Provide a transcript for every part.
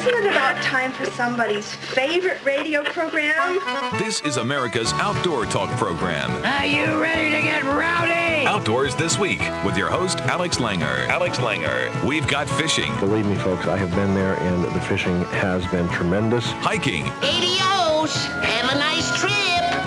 Isn't it about time for somebody's favorite radio program? This is America's Outdoor Talk program. Are you ready to get rowdy? Outdoors This Week with your host, Alex Langer. Alex Langer. We've got fishing. Believe me, folks, I have been there, and the fishing has been tremendous. Hiking. Adios. Have a nice trip.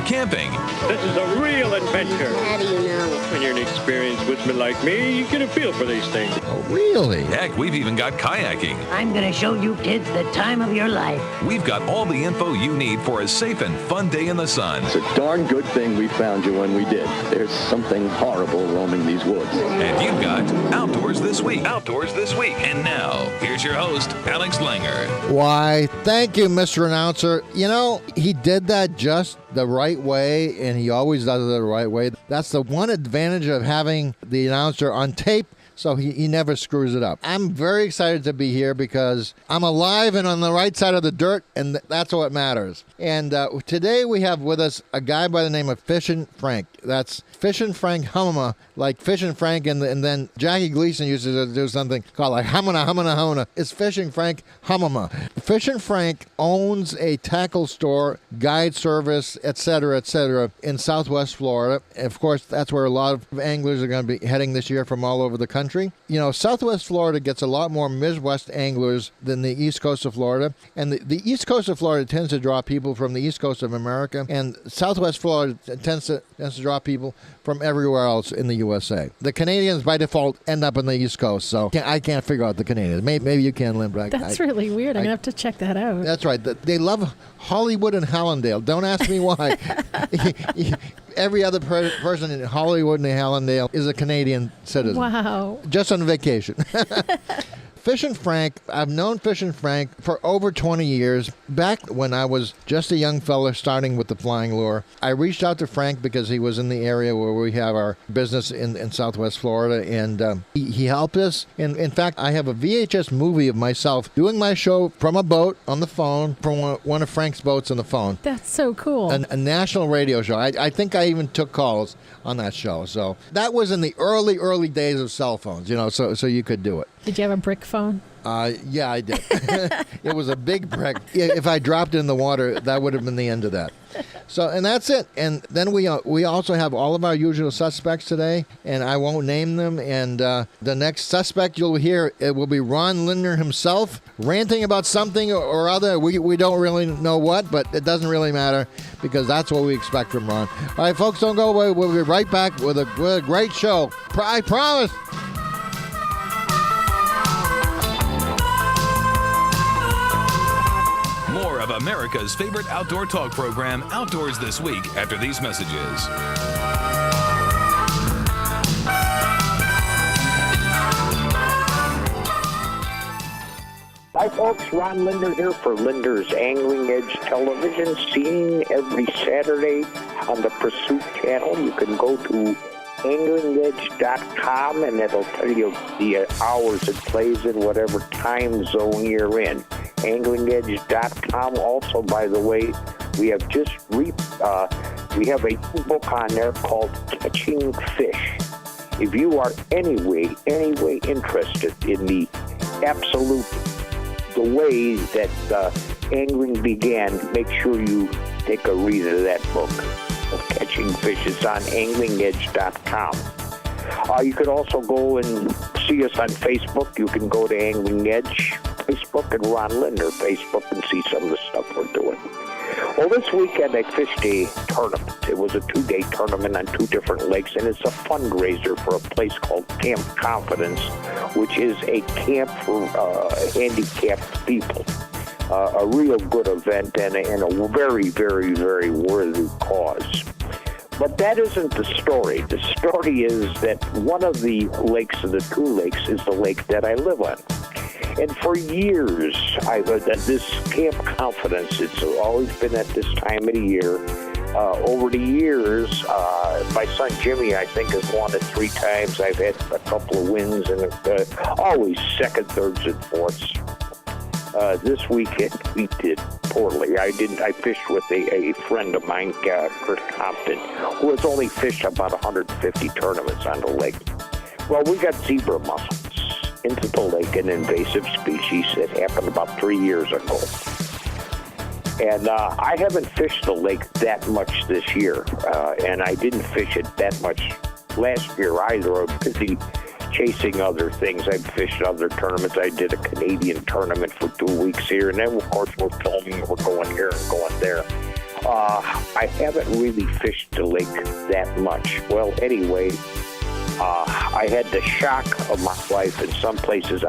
Camping. This is a real adventure. How do you know? When you're an experienced woodsman like me, you get a feel for these things. Oh, really? Heck, we've even got kayaking. I'm going to show you kids the time of your life. We've got all the info you need for a safe and fun day in the sun. It's a darn good thing we found you when we did. There's something horrible roaming these woods. And you've got Outdoors This Week. Outdoors This Week. And now, here's your host, Alex Langer. Why, thank you, Mr. Announcer. You know, he did that just the right way, and he always does it the right way. That's the one advantage of having the announcer on tape, so he never screws it up. I'm very excited to be here because I'm alive and on the right side of the dirt, and that's what matters. And today we have with us a guy by the name of Fishin Frank. That's Fishin Frank Humma, like Fishin Frank, and then Jackie Gleason used to do something called like Humma. It's Fishin Frank Humma. Fishin Frank owns a tackle store, guide service, etc., in Southwest Florida. Of course, that's where a lot of anglers are going to be heading this year from all over the country. You know, Southwest Florida gets a lot more Midwest anglers than the East Coast of Florida, and the East Coast of Florida tends to draw people from the East Coast of America, and Southwest Florida tends to draw people from everywhere else in the USA. The Canadians, by default, end up on the East Coast, so I can't figure out the Canadians. Maybe you can, Lynn. That's really weird. I'm going to have to check that out. That's right. They love Hollywood and Hallandale. Don't ask me why. Every other person in Hollywood and Hallandale is a Canadian citizen. Wow. Just on vacation. Fishin Frank, I've known Fishin Frank for over 20 years. Back when I was just a young fella starting with the flying lure, I reached out to Frank because he was in the area where we have our business in Southwest Florida, and he helped us. And in fact, I have a VHS movie of myself doing my show from a boat on the phone, from one of Frank's boats on the phone. That's so cool. A national radio show. I think I even took calls on that show. So that was in the early days of cell phones, you know, so you could do it. Did you have a brick phone? Yeah, I did. It was a big brick. If I dropped it in the water, that would have been the end of that. So, and that's it. And then we also have all of our usual suspects today, and I won't name them. And the next suspect you'll hear, it will be Ron Linder himself, ranting about something or other. We don't really know what, but it doesn't really matter because that's what we expect from Ron. All right, folks, don't go away. We'll be right back with a great show. I promise. Of America's favorite outdoor talk program, Outdoors This Week, after these messages. Hi folks, Ron Linder here for Linder's Angling Edge Television, seen every Saturday on the Pursuit channel. You can go to anglingedge.com and it'll tell you the hours it plays in whatever time zone you're in. anglingedge.com. Also, by the way, we have we have a book on there called Catching Fish. If you are anyway interested in the way that angling began, make sure you take a read of that book of Catching Fish. It's on anglingedge.com. You could also go and see us on Facebook. You can go to Angling Edge Facebook and Ron Linder Facebook and see some of the stuff we're doing. Well, this weekend I fished a tournament. It was a 2-day tournament on 2 different lakes, and it's a fundraiser for a place called Camp Confidence, which is a camp for handicapped people. A real good event and a very, very, very worthy cause. But that isn't the story. The story is that one of the lakes of the 2 lakes is the lake that I live on. And for years, I've at this Camp Confidence, it's always been at this time of the year. Over the years, my son Jimmy, I think, has won it 3 times. I've had a couple of wins, and always second, thirds, and fourths. This weekend, we did poorly. I fished with a friend of mine, Kurt Compton, who has only fished about 150 tournaments on the lake. Well, we got zebra mussels. into the lake an invasive species that happened about 3 years ago. And I haven't fished the lake that much this year, and I didn't fish it that much last year either. I was busy chasing other things. I fished other tournaments. I did a Canadian tournament for 2 weeks here, and then, of course, we're filming. We're going here and going there. I haven't really fished the lake that much. Well, anyway, I had the shock of my life in some places.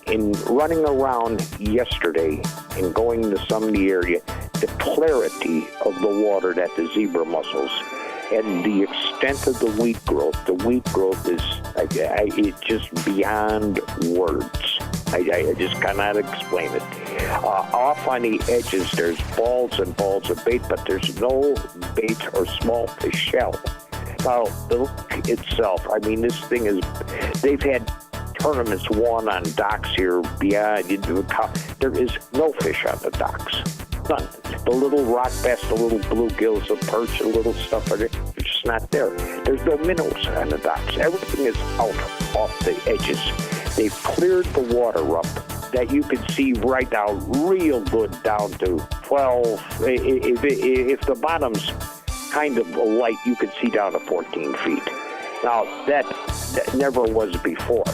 In running around yesterday and going to some of the area, the clarity of the water at the zebra mussels and the extent of the weed growth is it's just beyond words. I just cannot explain it. Off on the edges, there's balls and balls of bait, but there's no bait or small fish shell. Now, the lake itself, I mean, this thing is, they've had tournaments won on docks here beyond, there is no fish on the docks. None. The little rock bass, the little bluegills, the perch, the little stuff, they're just not there. There's no minnows on the docks. Everything is out off the edges. They've cleared the water up that you can see right down, real good down to 12. If the bottom's kind of light, you could see down to 14 feet. Now, that never was before.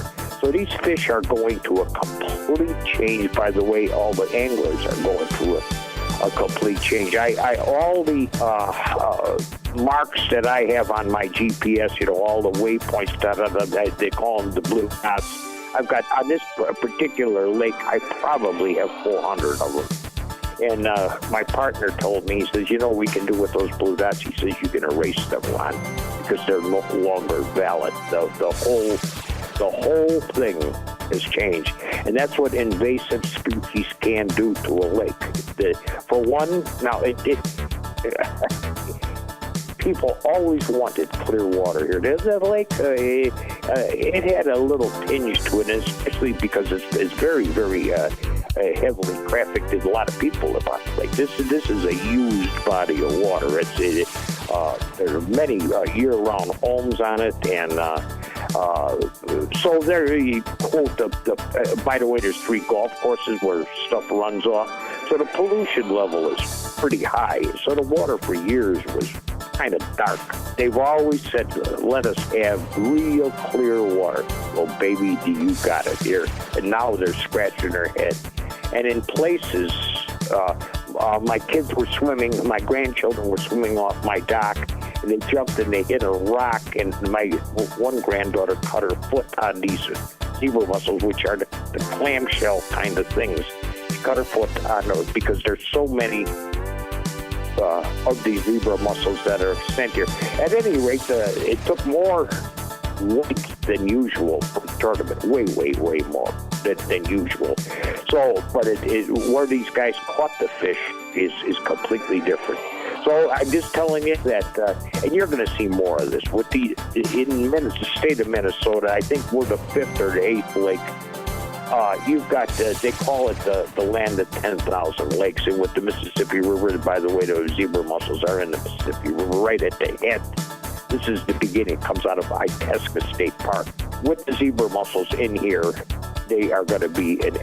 So these fish are going to a complete change. By the way, all the anglers are going through a complete change. All the marks that I have on my GPS, all the waypoints, they call them the blue dots. I've got, on this particular lake, I probably have 400 of them. And my partner told me, he says, we can do with those blue dots. He says, you can erase them on because they're no longer valid. The whole thing has changed. And that's what invasive species can do to a lake. For one, now, people always wanted clear water here. There's that lake, it had a little tinge to it, especially because it's very, very heavily trafficked. There's a lot of people about the lake. This is a used body of water. There are many year-round homes on it, and so there you quote by the way, there's 3 golf courses where stuff runs off. So the pollution level is pretty high. So the water for years was kind of dark. They've always said, let us have real clear water. Well, baby, you got it here. And now they're scratching their head. And in places, my kids were swimming, my grandchildren were swimming off my dock, and they jumped and they hit a rock, and my one granddaughter cut her foot on these zebra mussels, which are the clamshell kind of things. She cut her foot on those because there's so many of these zebra mussels that are sent here. At any rate, it took more weight than usual for the tournament, way more than usual. So, but where these guys caught the fish is completely different. So I'm just telling you that, and you're going to see more of this. In the state of Minnesota, I think we're the 5th or the 8th lake. You've got, they call it the land of 10,000 lakes. And with the Mississippi River, by the way, those zebra mussels are in the Mississippi River right at the end. This is the beginning. It comes out of Itasca State Park. With the zebra mussels in here, they are going to be in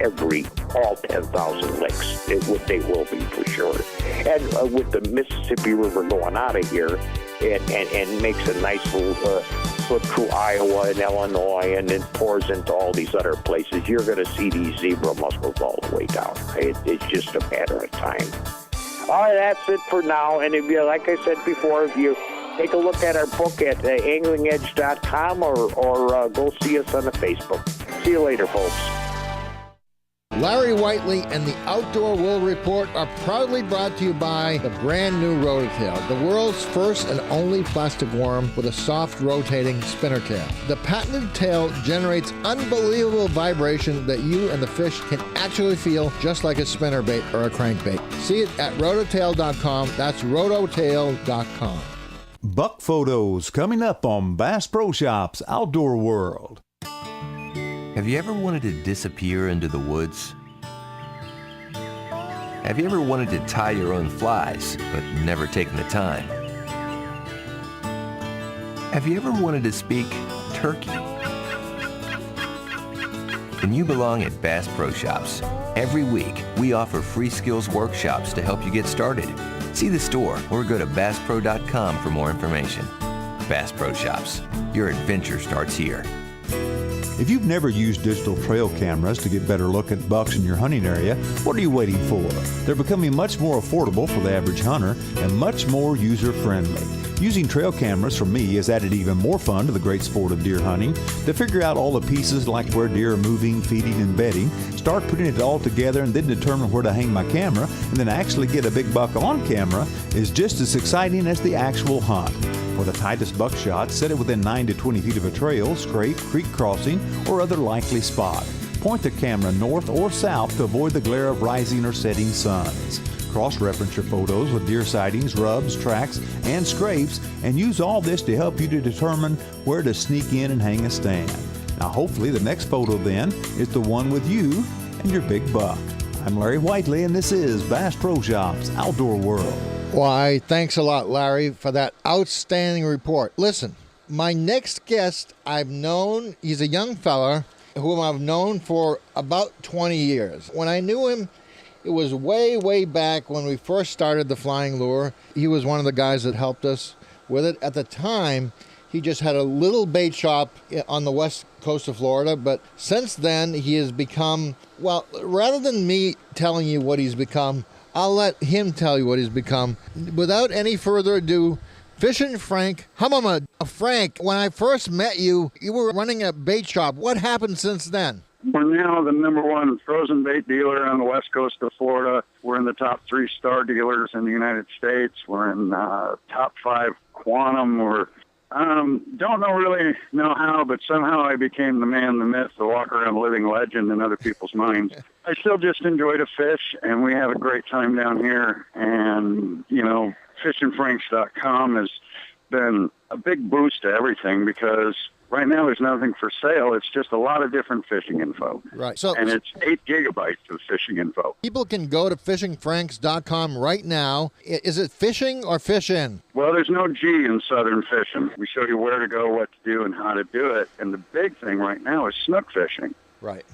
all 10,000 lakes. They will be for sure. And with the Mississippi River going out of here and makes a nice little foot through Iowa and Illinois and then pours into all these other places, you're going to see these zebra mussels all the way down. It's just a matter of time. All right, that's it for now. And if you, like I said before, if you take a look at our book at anglingedge.com or go see us on the Facebook. See you later, folks. Larry Whiteley and the Outdoor World Report are proudly brought to you by the brand new Rototail, the world's first and only plastic worm with a soft rotating spinner tail. The patented tail generates unbelievable vibration that you and the fish can actually feel, just like a spinnerbait or a crankbait. See it at rototail.com. That's rototail.com. Buck photos coming up on Bass Pro Shops Outdoor World. Have you ever wanted to disappear into the woods? Have you ever wanted to tie your own flies, but never taken the time? Have you ever wanted to speak turkey? then you belong at Bass Pro Shops. Every week, we offer free skills workshops to help you get started. See the store or go to BassPro.com for more information. Bass Pro Shops. Your adventure starts here. If you've never used digital trail cameras to get better look at bucks in your hunting area, what are you waiting for? They're becoming much more affordable for the average hunter and much more user-friendly. Using trail cameras for me has added even more fun to the great sport of deer hunting. To figure out all the pieces like where deer are moving, feeding, and bedding, start putting it all together and then determine where to hang my camera, and then actually get a big buck on camera is just as exciting as the actual hunt. For the tightest buck shots, set it within 9 to 20 feet of a trail, scrape, creek crossing, or other likely spot. Point the camera north or south to avoid the glare of rising or setting suns. Cross-reference your photos with deer sightings, rubs, tracks, and scrapes, and use all this to help you to determine where to sneak in and hang a stand. Now hopefully the next photo then is the one with you and your big buck. I'm Larry Whiteley, and this is Bass Pro Shops Outdoor World. Why, thanks a lot, Larry, for that outstanding report. Listen, my next guest I've known, he's a young fella whom I've known for about 20 years. When I knew him, it was way, way back when we first started the Flying Lure. He was one of the guys that helped us with it. At the time, he just had a little bait shop on the west coast of Florida, but since then, he has become, well, rather than me telling you what he's become, I'll let him tell you what he's become. Without any further ado, Fishin' Frank. Frank, when I first met you, you were running a bait shop. What happened since then? We're now the number one frozen bait dealer on the west coast of Florida. We're in the top 3 star dealers in the United States. We're in top 5 quantum. We're don't really know how, but somehow I became the man, the myth, the walk-around living legend in other people's minds. I still just enjoy to fish, and we have a great time down here. And, you know, fishandfranks.com has been a big boost to everything because right now there's nothing for sale. It's just a lot of different fishing info. Right. And it's 8 gigabytes of fishing info. People can go to fishandfranks.com right now. Is it fishing or fishin'? Well, there's no G in Southern fishing. We show you where to go, what to do, and how to do it. And the big thing right now is snook fishing. Right.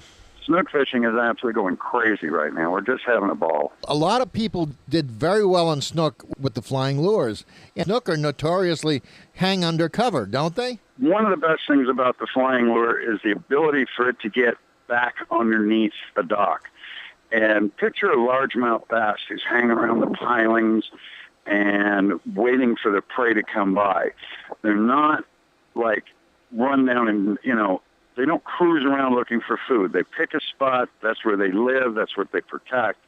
Snook fishing is absolutely going crazy right now. We're just having a ball. A lot of people did very well on snook with the flying lures. And snook are notoriously hang under cover, don't they? One of the best things about the flying lure is the ability for it to get back underneath a dock. And picture a largemouth bass who's hanging around the pilings and waiting for the prey to come by. They're not like run down and, you know, they don't cruise around looking for food. They pick a spot. That's where they live. That's what they protect.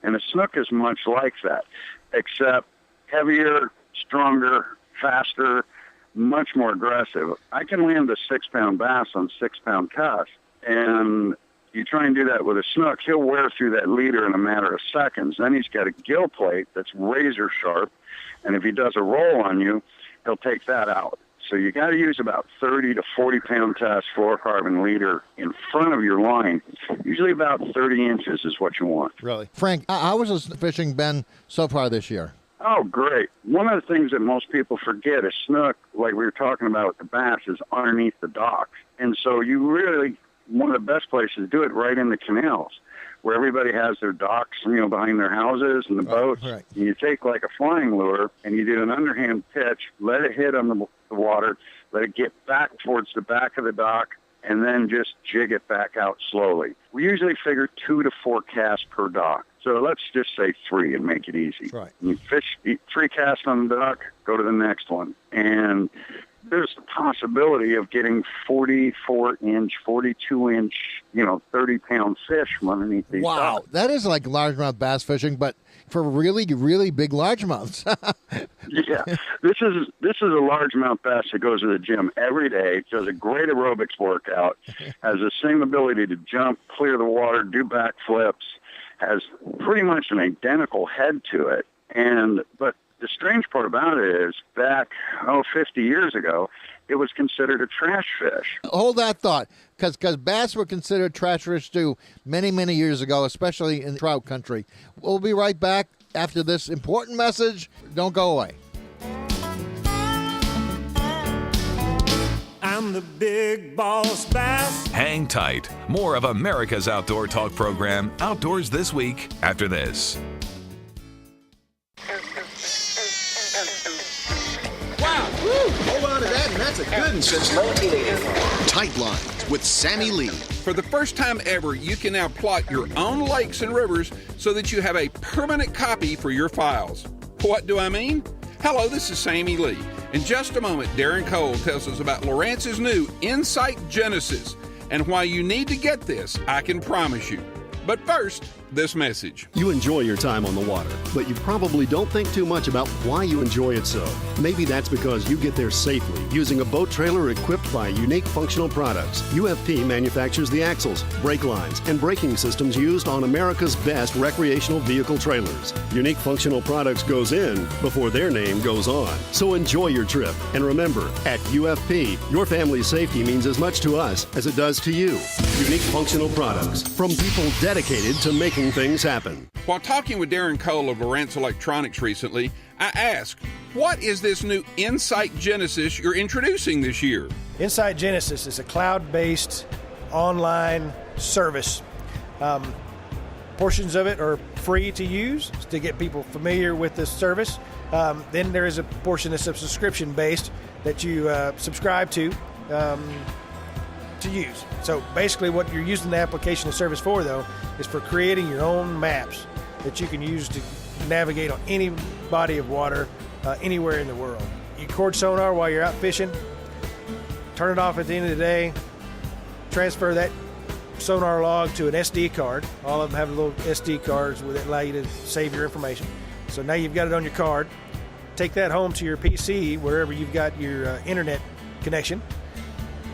And a snook is much like that, except heavier, stronger, faster, much more aggressive. I can land a 6-pound bass on 6-pound cast, and you try and do that with a snook, he'll wear through that leader in a matter of seconds. Then he's got a gill plate that's razor sharp, and if he does a roll on you, he'll take that out. So you got to use about 30 to 40-pound test fluorocarbon leader in front of your line. Usually about 30 inches is what you want. Really? Frank, how was the fishing been so far this year? Oh, great. One of the things that most people forget is snook, like we were talking about with the bass, is underneath the dock. And so you really, one of the best places to do it right in the canals, where everybody has their docks, you know, behind their houses and the boats. Right. And you take like a flying lure and you do an underhand pitch, let it hit on the water, let it get back towards the back of the dock, and then just jig it back out slowly. We usually figure 2 to 4 casts per dock. So let's just say 3 and make it easy. Right. You fish 3 casts on the dock, go to the next one. And there's the possibility of getting 44-inch, 42-inch, 30-pound fish from underneath these docks. That is like largemouth bass fishing, but for really, really big largemouths. Yeah, this is a largemouth bass that goes to the gym every day, does a great aerobics workout, has the same ability to jump, clear the water, do backflips, has pretty much an identical head to it. But the strange part about it is back, 50 years ago, it was considered a trash fish. Hold that thought, because bass were considered trash fish too many, many years ago, especially in trout country. We'll be right back after this important message. Don't go away. I'm I'm the big boss bass. Hang tight. More of America's Outdoor Talk program, Outdoors This Week, after this. Wow! Woo! Hold on to that, and that's a good one since 1984. Tight Lines with Sammy Lee. For the first time ever, you can now plot your own lakes and rivers so that you have a permanent copy for your files. What do I mean? Hello, this is Sammy Lee. In just a moment, Darren Cole tells us about Lowrance's new Insight Genesis and why you need to get this, I can promise you. But first, this message. You enjoy your time on the water, but you probably don't think too much about why you enjoy it so. Maybe that's because you get there safely using a boat trailer equipped by unique functional products. UFP manufactures the axles, brake lines, and braking systems used on America's best recreational vehicle trailers. Unique functional products goes in before their name goes on. So enjoy your trip. And remember, at UFP, your family's safety means as much to us as it does to you. Unique functional products from people dedicated to making things happen. While talking with Darren Cole of Lowrance Electronics recently, I asked, what is this new Insight Genesis you're introducing this year? Insight Genesis is a cloud-based online service. Portions of it are free to use to get people familiar with this service. Then there is a portion that's subscription-based that you subscribe to use. So basically what you're using the application and service for, though, is for creating your own maps that you can use to navigate on any body of water anywhere in the world. You record sonar while you're out fishing, turn it off at the end of the day, transfer that sonar log to an SD card. All of them have little SD cards that allow you to save your information. So now you've got it on your card. Take that home to your PC, wherever you've got your internet connection.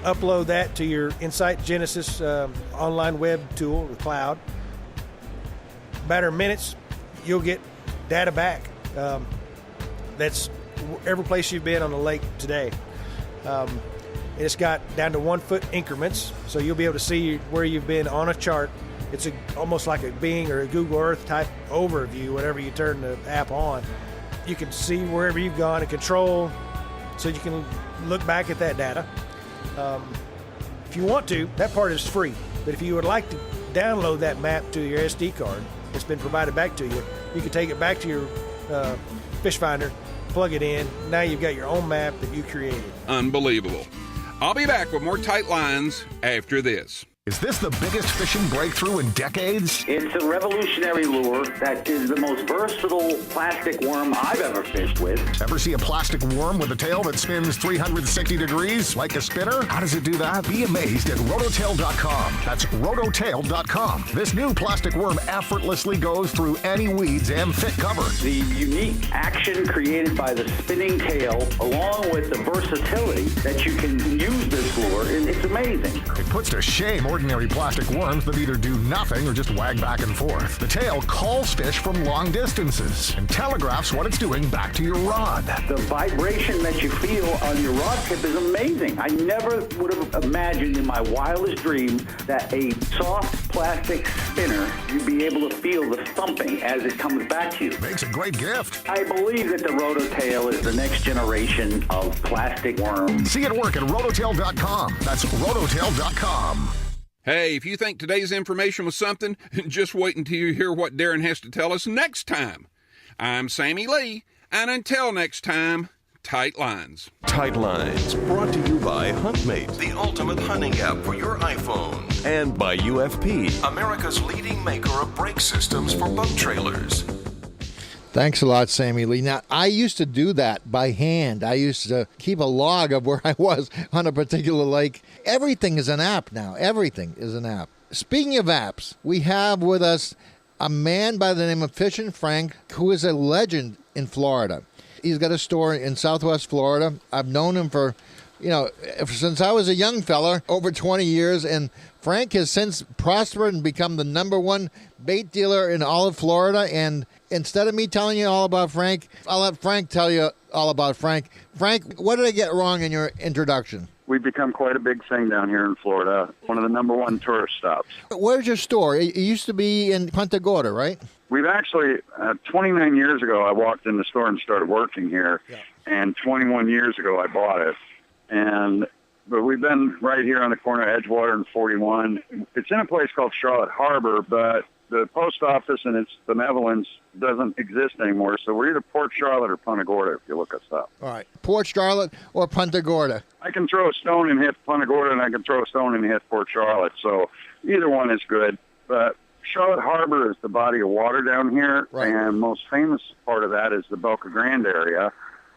Upload that to your Insight Genesis online web tool, the cloud. Matter of minutes, you'll get data back. That's every place you've been on the lake today. It's got down to 1 foot increments, so you'll be able to see where you've been on a chart. It's almost like a Bing or a Google Earth type overview whenever you turn the app on. You can see wherever you've gone and control, so you can look back at that data. If you want to, that part is free. But if you would like to download that map to your SD card that's been provided back to you, you can take it back to your fish finder, plug it in. Now you've got your own map that you created. Unbelievable. I'll be back with more Tight Lines after this. Is this the biggest fishing breakthrough in decades? It's a revolutionary lure that is the most versatile plastic worm I've ever fished with. Ever see a plastic worm with a tail that spins 360 degrees like a spinner? How does it do that? Be amazed at rototail.com. That's rototail.com. This new plastic worm effortlessly goes through any weeds and thick cover. The unique action created by the spinning tail, along with the versatility that you can use this lure, it's amazing. It puts to shame ordinary plastic worms that either do nothing or just wag back and forth. The tail calls fish from long distances and telegraphs what it's doing back to your rod. The vibration that you feel on your rod tip is amazing. I never would have imagined in my wildest dreams that a soft plastic spinner, you'd be able to feel the thumping as it comes back to you. Makes a great gift. I believe that the Rototail is the next generation of plastic worms. See it work at rototail.com. That's rototail.com. Hey, if you think today's information was something, just wait until you hear what Darren has to tell us next time. I'm Sammy Lee, and until next time, Tight Lines. Tight Lines, brought to you by HuntMate, the ultimate hunting app for your iPhone. And by UFP, America's leading maker of brake systems for boat trailers. Thanks a lot, Sammy Lee. Now, I used to do that by hand. I used to keep a log of where I was on a particular lake. Everything is an app now. Everything is an app. Speaking of apps, we have with us a man by the name of Fishin Frank, who is a legend in Florida. He's got a store in Southwest Florida. I've known him for, since I was a young fella, over 20 years, and Frank has since prospered and become the #1 bait dealer in all of Florida. And instead of me telling you all about Frank, I'll let Frank tell you all about Frank. Frank, what did I get wrong in your introduction? We've become quite a big thing down here in Florida, one of the #1 tourist stops. Where's your store? It used to be in Punta Gorda, right? We've actually, 29 years ago, I walked in the store and started working here, and 21 years ago, I bought it. And but we've been right here on the corner of Edgewater and 41. It's in a place called Charlotte Harbor, but the post office and its benevolence doesn't exist anymore. So we're either Port Charlotte or Punta Gorda if you look us up. All right. Port Charlotte or Punta Gorda? I can throw a stone and hit Punta Gorda, and I can throw a stone and hit Port Charlotte. So either one is good. But Charlotte Harbor is the body of water down here, and most famous part of that is the Boca Grande area,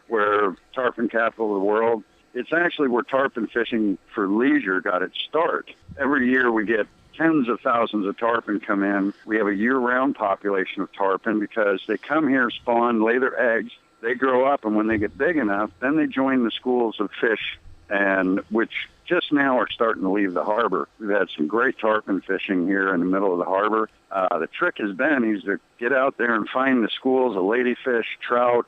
where tarpon capital of the world. It's actually where tarpon fishing for leisure got its start. Every year we get tens of thousands of tarpon come in. We have a year-round population of tarpon because they come here, spawn, lay their eggs. They grow up, and when they get big enough, then they join the schools of fish, and which just now are starting to leave the harbor. We've had some great tarpon fishing here in the middle of the harbor. The trick has been is to get out there and find the schools of ladyfish, trout,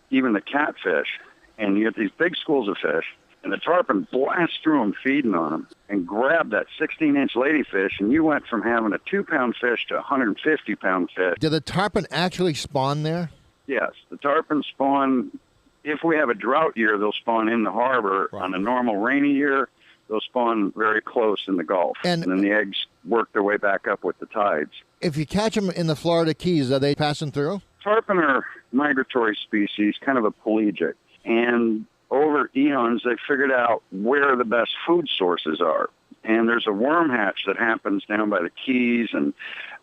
even the catfish, and you get these big schools of fish. And the tarpon blast through them, feeding on them, and grab that 16-inch ladyfish, and you went from having a 2-pound fish to a 150-pound fish. Do the tarpon actually spawn there? Yes, the tarpon spawn. If we have a drought year, they'll spawn in the harbor. Right. On a normal rainy year, they'll spawn very close in the Gulf, and then the eggs work their way back up with the tides. If you catch them in the Florida Keys, are they passing through? Tarpon are migratory species, kind of a pelagic, and over eons, they figured out where the best food sources are. And there's a worm hatch that happens down by the Keys and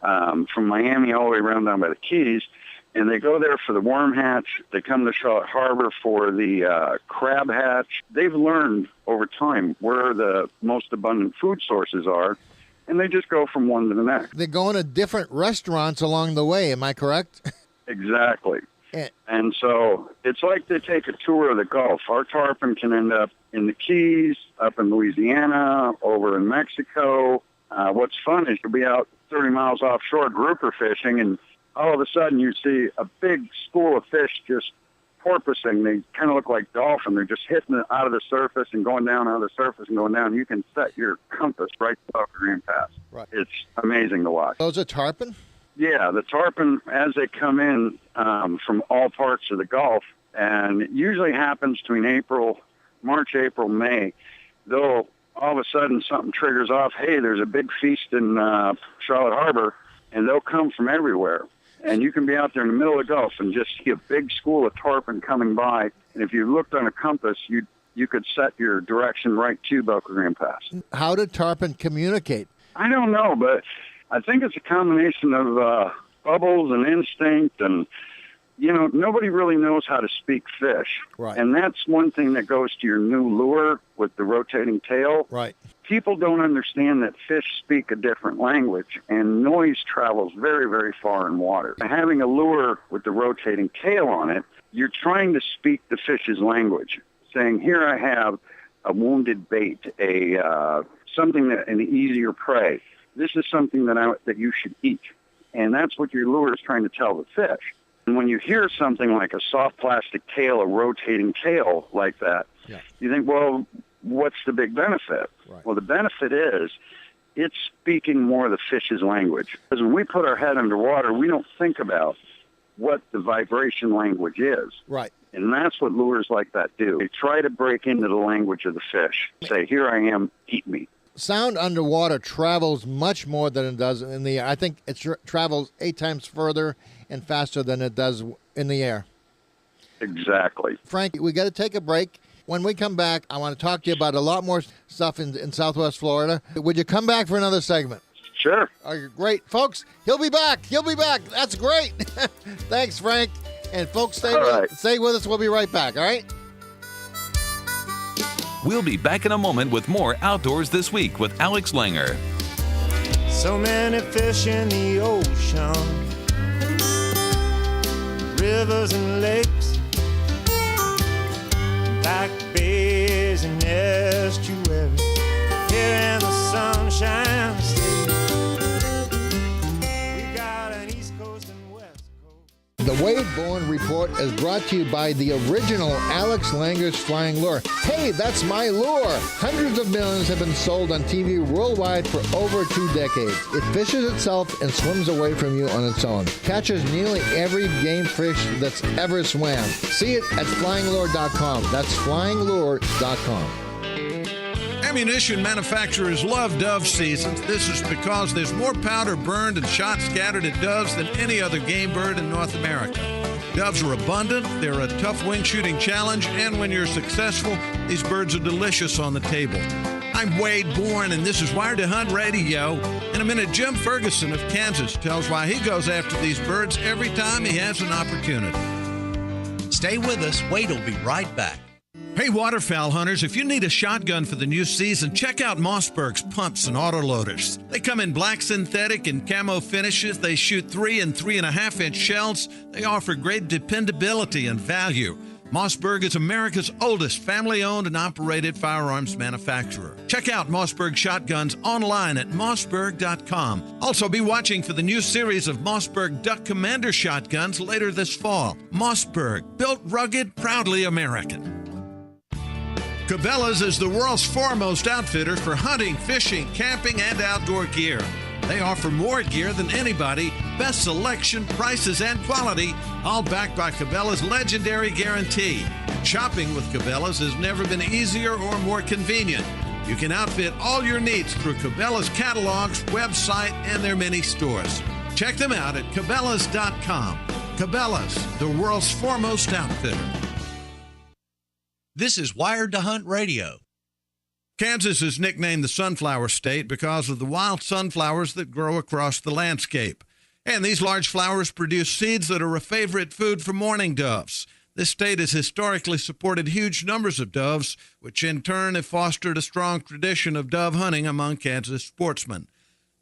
from Miami all the way around down by the Keys. And they go there for the worm hatch. They come to Charlotte Harbor for the crab hatch. They've learned over time where the most abundant food sources are, and they just go from one to the next. They're going to different restaurants along the way, am I correct? Exactly. And so it's like they take a tour of the Gulf. Our tarpon can end up in the Keys, up in Louisiana, over in Mexico. What's fun is you'll be out 30 miles offshore grouper fishing, and all of a sudden you see a big school of fish just porpoising. They kind of look like dolphin. They're just hitting it out of the surface and going down out of the surface and going down. You can set your compass right above the Green Pass. Right. It's amazing to watch. Those are tarpon? Yeah, the tarpon, as they come in from all parts of the Gulf, and it usually happens between March, April, May, they'll all of a sudden something triggers off, hey, there's a big feast in Charlotte Harbor, and they'll come from everywhere. And you can be out there in the middle of the Gulf and just see a big school of tarpon coming by, and if you looked on a compass, you could set your direction right to Boca Grande Pass. How do tarpon communicate? I don't know, but I think it's a combination of bubbles and instinct, and, nobody really knows how to speak fish. Right. And that's one thing that goes to your new lure with the rotating tail. Right. People don't understand that fish speak a different language, and noise travels very, very far in water. Having a lure with the rotating tail on it, you're trying to speak the fish's language, saying, here I have a wounded bait, something an easier prey. This is something that you should eat. And that's what your lure is trying to tell the fish. And when you hear something like a soft plastic tail, a rotating tail like that, you think, well, what's the big benefit? Right. Well, the benefit is it's speaking more of the fish's language. Because when we put our head underwater, we don't think about what the vibration language is. Right. And that's what lures like that do. They try to break into the language of the fish. Say, here I am, eat me. Sound underwater travels much more than it does in the air. I think it travels 8 times further and faster than it does in the air. Exactly. Frank, we got to take a break. When we come back, I want to talk to you about a lot more stuff in Southwest Florida. Would you come back for another segment? Sure. Great. Folks, he'll be back. That's great. Thanks, Frank. And folks, stay with us. We'll be right back, all right? We'll be back in a moment with more Outdoors This Week with Alex Langer. So many fish in the ocean, rivers and lakes, black bays and estuaries, here in the Sunshine State. We got an East Coast and West Coast. The Wade Bourne Report is brought to you by the original Alex Langer's Flying Lure. Hey, that's my lure! Hundreds of millions have been sold on TV worldwide for over 2 decades. It fishes itself and swims away from you on its own. Catches nearly every game fish that's ever swam. See it at flyinglure.com. That's flyinglure.com. Ammunition manufacturers love dove seasons. This is because there's more powder burned and shot scattered at doves than any other game bird in North America. Doves are abundant, they're a tough wing shooting challenge, and when you're successful, these birds are delicious on the table. I'm Wade Bourne, and this is Wired to Hunt Radio. In a minute, Jim Ferguson of Kansas tells why he goes after these birds every time he has an opportunity. Stay with us. Wade will be right back. Hey, waterfowl hunters, if you need a shotgun for the new season, check out Mossberg's pumps and autoloaders. They come in black synthetic and camo finishes. They shoot 3 and 3.5 inch shells. They offer great dependability and value. Mossberg is America's oldest family-owned and operated firearms manufacturer. Check out Mossberg shotguns online at mossberg.com. Also, be watching for the new series of Mossberg Duck Commander shotguns later this fall. Mossberg, built rugged, proudly American. Cabela's is the world's foremost outfitter for hunting, fishing, camping, and outdoor gear. They offer more gear than anybody, best selection, prices, and quality, all backed by Cabela's legendary guarantee. Shopping with Cabela's has never been easier or more convenient. You can outfit all your needs through Cabela's catalogs, website, and their many stores. Check them out at Cabela's.com. Cabela's, the world's foremost outfitter. This is Wired to Hunt Radio. Kansas is nicknamed the Sunflower State because of the wild sunflowers that grow across the landscape. And these large flowers produce seeds that are a favorite food for mourning doves. This state has historically supported huge numbers of doves, which in turn have fostered a strong tradition of dove hunting among Kansas sportsmen.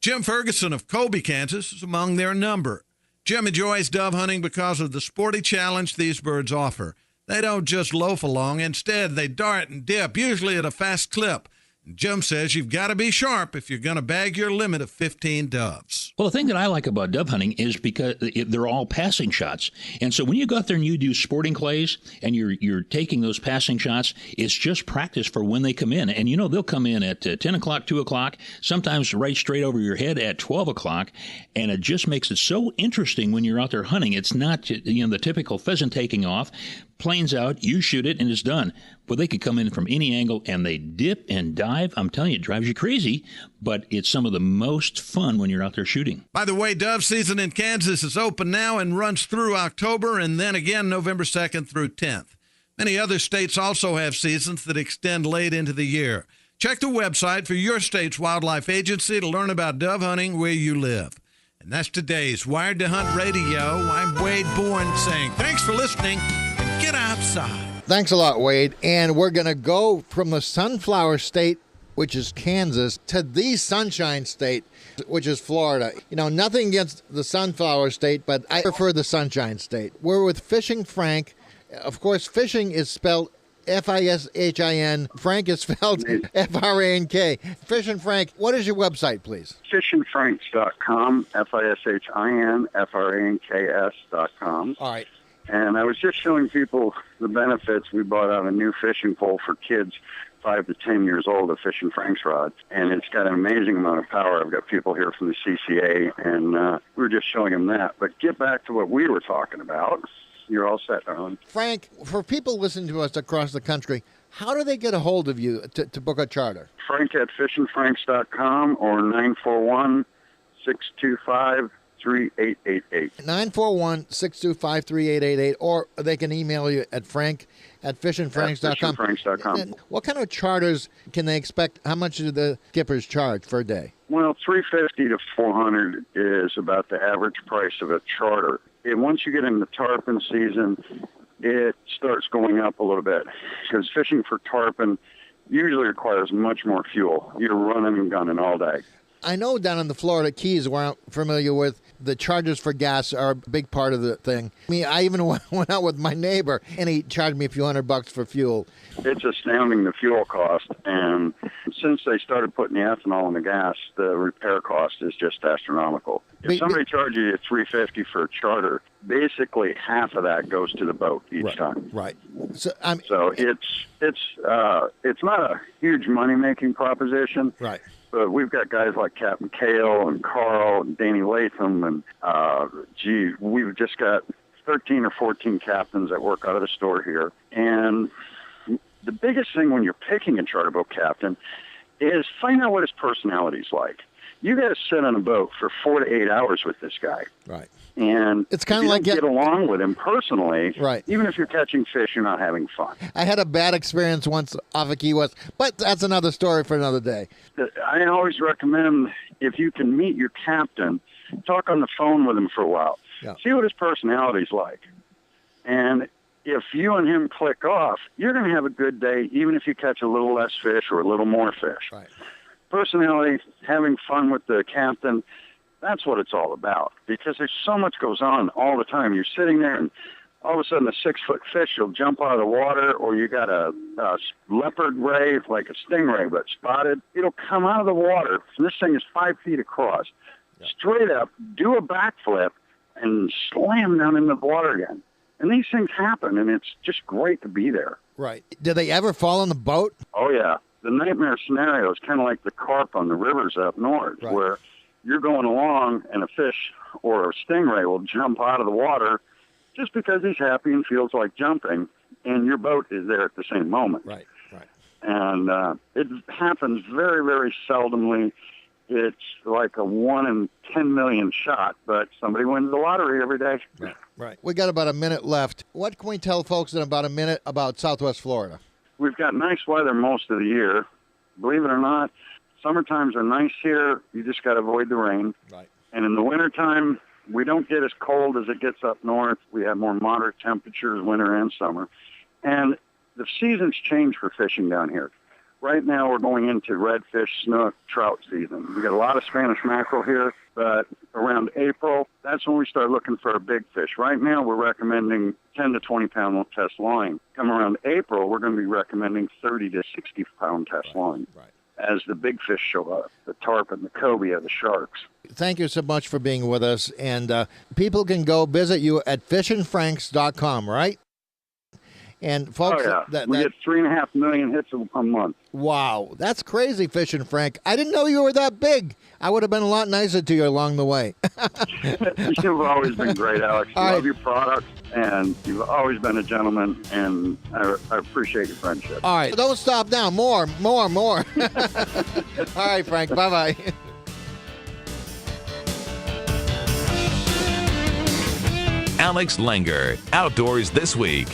Jim Ferguson of Colby, Kansas, is among their number. Jim enjoys dove hunting because of the sporty challenge these birds offer. They don't just loaf along. Instead, they dart and dip, usually at a fast clip. Jim says you've got to be sharp if you're going to bag your limit of 15 doves. Well, the thing that I like about dove hunting is because they're all passing shots. And so when you go out there and you do sporting clays and you're taking those passing shots, it's just practice for when they come in. And, you know, they'll come in at 10 o'clock, 2 o'clock, sometimes right straight over your head at 12 o'clock. And it just makes it so interesting when you're out there hunting. It's not, you know, the typical pheasant taking off. Planes out, you shoot it, and it's done. But they could come in from any angle, and they dip and dive. I'm telling you, it drives you crazy, but it's some of the most fun when you're out there shooting. By the way, dove season in Kansas is open now and runs through October, and then again November 2nd through 10th. Many other states also have seasons that extend late into the year. Check the website for your state's wildlife agency to learn about dove hunting where you live. And that's today's Wired to Hunt Radio. I'm Wade Bourne saying thanks for listening. Get outside. Thanks a lot, Wade. And we're going to go from the Sunflower State, which is Kansas, to the Sunshine State, which is Florida. You know, nothing against the Sunflower State, but I prefer the Sunshine State. We're with Fishing Frank. Of course, fishing is spelled F-I-S-H-I-N. Frank is spelled F-R-A-N-K. Fishin' Frank, what is your website, please? FishinFranks.com, FishinFranks.com. All right. And I was just showing people the benefits. We bought out a new fishing pole for kids 5 to 10 years old, a Fishin' Franks rod. And it's got an amazing amount of power. I've got people here from the CCA, and we were just showing them that. But get back to what we were talking about. You're all set, darling. Frank, for people listening to us across the country, how do they get a hold of you to book a charter? Frank at FishinFranks.com or 941-625-3888. 941-625-3888, or they can email you at frank@fishinfranks.com. FishinFranks.com. What kind of charters can they expect? How much do the skippers charge for a day? Well, $350 to $400 is about the average price of a charter. And once you get into tarpon season, it starts going up a little bit because fishing for tarpon usually requires much more fuel. You're running and gunning all day. I know down in the Florida Keys, where I'm familiar with, the charges for gas are a big part of the thing. I mean, I even went out with my neighbor, and he charged me a few $100 for fuel. It's astounding, the fuel cost. And since they started putting the ethanol in the gas, the repair cost is just astronomical. If somebody charges you $350 for a charter, basically half of that goes to the boat each time. Right. So it's not a huge money-making proposition. Right. But we've got guys like Captain Cale and Carl and Danny Latham, and we've just got 13 or 14 captains that work out of the store here. And the biggest thing when you're picking a charter boat captain is find out what his personality's like. You got to sit on a boat for 4 to 8 hours with this guy. Right. And it's kind of of like get along with him personally. Right. Even if you're catching fish, you're not having fun. I had a bad experience once off of Key West, but that's another story for another day. I always recommend, if you can meet your captain, talk on the phone with him for a while. Yeah. See what his personality's like. And if you and him click off, you're going to have a good day, even if you catch a little less fish or a little more fish. Right. Personality, having fun with the captain, that's what it's all about, because there's so much goes on all the time. You're sitting there and all of a sudden a 6-foot fish will jump out of the water, or you got a leopard ray, like a stingray, but spotted. It'll come out of the water, and this thing is 5 feet across, straight up, do a backflip, and slam down in the water again. And these things happen, and it's just great to be there. Right. Did they ever fall on the boat? Oh, yeah. The nightmare scenario is kind of like the carp on the rivers up north, where you're going along and a fish or a stingray will jump out of the water just because he's happy and feels like jumping, and your boat is there at the same moment. Right, right. And it happens very, very seldomly. It's like a 1 in 10 million shot, but somebody wins the lottery every day. Right, right. We got about a minute left. What can we tell folks in about a minute about Southwest Florida? We've got nice weather most of the year. Believe it or not, summertimes are nice here. You just got to avoid the rain. Right. And in the wintertime, we don't get as cold as it gets up north. We have more moderate temperatures, winter and summer. And the seasons change for fishing down here. Right now, we're going into redfish, snook, trout season. We got a lot of Spanish mackerel here, but around April, that's when we start looking for a big fish. Right now, we're recommending 10 to 20-pound test line. Come around April, we're going to be recommending 30 to 60-pound test line. Right. As the big fish show up, the tarpon, the cobia, the sharks. Thank you so much for being with us. And people can go visit you at fishandfranks.com, right? And folks, we get 3.5 million hits a month. Wow, that's crazy, Fishin' Frank. I didn't know you were that big. I would have been a lot nicer to you along the way. You've always been great, Alex. Love your products, and you've always been a gentleman, and I appreciate your friendship. All right, don't stop now. More. All right, Frank, bye-bye. Alex Langer, Outdoors This Week.